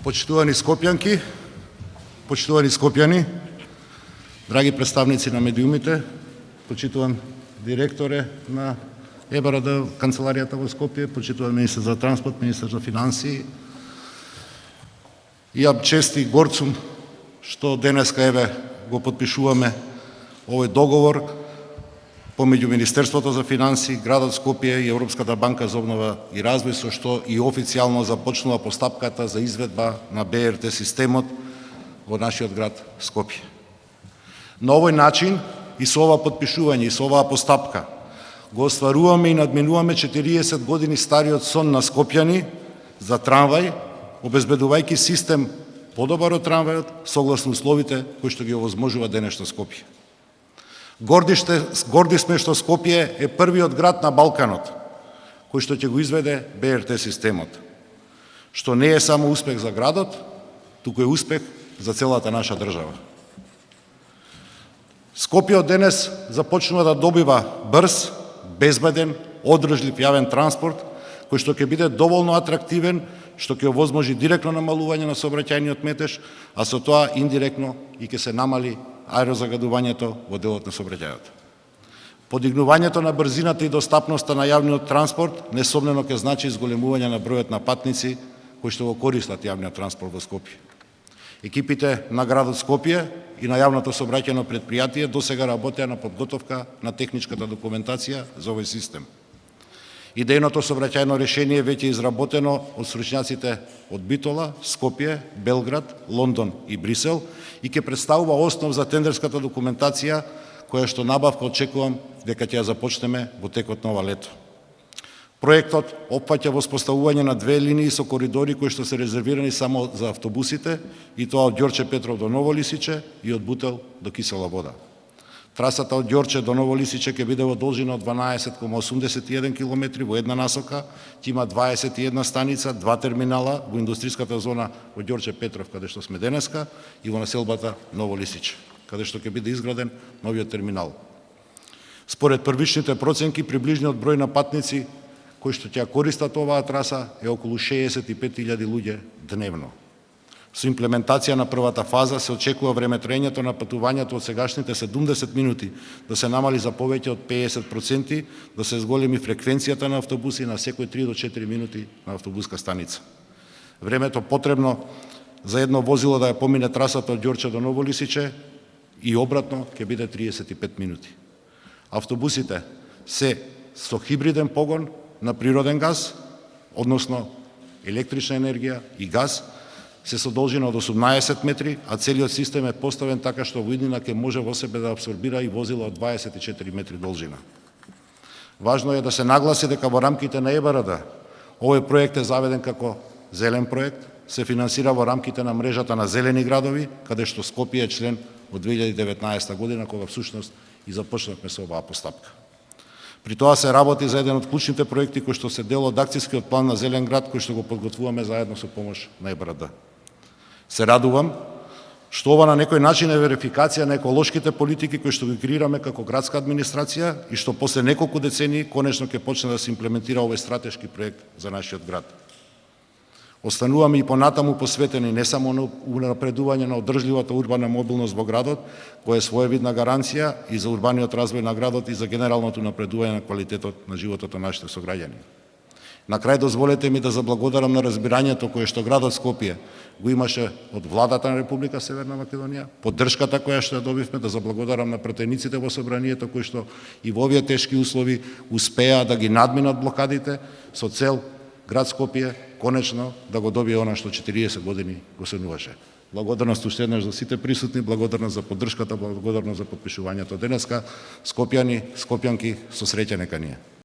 Почитувани скопјанки, почитувани скопјани, драги представници на медиумите, почитуван директоре на ЕБРД, канцеларијата во Скопје, почитуван министер за транспорт, министер за финансии. Ја чести горд сум што денеска еве го подпишуваме овој договор помеѓу Министерството за финансии, градот Скопје и Европската банка за обнова и развој, со што и официјално започнува постапката за изведба на БРТ системот во нашиот град Скопје. На овој начин и со ова подпишување и со оваа постапка го остваруваме и надминуваме 40 години стариот сон на скопјани за трамвај, обезбедувајќи систем подобар од трамвајот согласно условите кои што ги овозможува денешно Скопје. Горди сме што Скопје е првиот град на Балканот кој што ќе го изведе БРТ системот, што не е само успех за градот, туку е успех за целата наша држава. Скопје од денес започнува да добива брз, безбеден, одржлив јавен транспорт, кој што ќе биде доволно атрактивен, што ќе овозможи директно намалување на сообраќајниот метеж, а со тоа индиректно и ќе се намали аерозагадувањето во делот на сообраќајот. Подигнувањето на брзината и достапноста на јавниот транспорт несомнено ќе значи зголемување на бројот на патници кои што го користат јавниот транспорт во Скопје. Екипите на градот Скопје и на јавното сообраќајно претпријатие досега работеа на подготовка на техничката документација за овој систем. Идејното сообраќајно решение веќе е изработено од стручњаците од Битола, Скопје, Белград, Лондон и Брисел и ќе представува основ за тендерската документација која што набавка очекувам дека ќе ја започнеме во текот на ова лето. Проектот опфаќа воспоставување на две линии со коридори кои што се резервирани само за автобусите, и тоа од Ѓорче Петров до Ново Лисиче и од Бутел до Кисела Вода. Трасата од Ѓорче до Ново Лисиче ќе биде во должина од 12,81 км во една насока, ќе има 21 станица, 2 терминала во индустриската зона во Ѓорче Петров, каде што сме денеска, и во населбата Ново Лисиче, каде што ќе биде изграден новиот терминал. Според првичните проценки, приближниот број на патници кои што ќе користат оваа траса е околу 65.000 луѓе дневно. Со имплементација на првата фаза се очекува време траењето на патувањето од сегашните 70 минути да се намали за повеќе од 50%, да се зголеми фреквенцијата на автобуси на секој 3 до 4 минути на автобуска станица. Времето потребно за едно возило да ја помине трасата од Ѓорче до Ново Лисиче и обратно ќе биде 35 минути. Автобусите се со хибриден погон на природен газ, односно електрична енергија и газ, се со должина од 18 метри, а целиот систем е поставен така што во иднина ќе може во себе да абсорбира и возила од 24 метри должина. Важно е да се нагласи дека во рамките на ЕБРД овој проект е заведен како зелен проект, се финансира во рамките на мрежата на зелени градови, каде што Скопје е член од 2019 година, кога всушност и започнавме со оваа постапка. При тоа се работи за еден од клучните проекти кои што се дел од акцијскиот план на Зелен град, кој што го подготвуваме заедно со помош на ЕБРД. Се радувам што ова на некој начин е верификација на еколошките политики кои што ги креираме како градска администрација и што после неколку децении конечно ќе почне да се имплементира овој стратешки проект за нашиот град. Остануваме и понатаму посветени не само на унапредување на одржливата урбана мобилност во градот, која е своевидна гаранција и за урбаниот развој на градот и за генералното напредување на квалитетот на животот на нашите сограѓани. На крај дозволете ми да заблагодарам на разбирањето кое што градот Скопје го имаше од владата на Република Северна Македонија, поддршката која што ја добивме, да заблагодарам на пратениците во собранието кои што и во овие тешки услови успеа да ги надминат блокадите со цел град Скопје конечно да го добие она што 40 години го сонуваше. Благодарност уште еднаш за сите присутни, благодарност за поддршката, благодарност за подпишувањето денеска. Скопјани, скопјанки, со среќа нека ни е.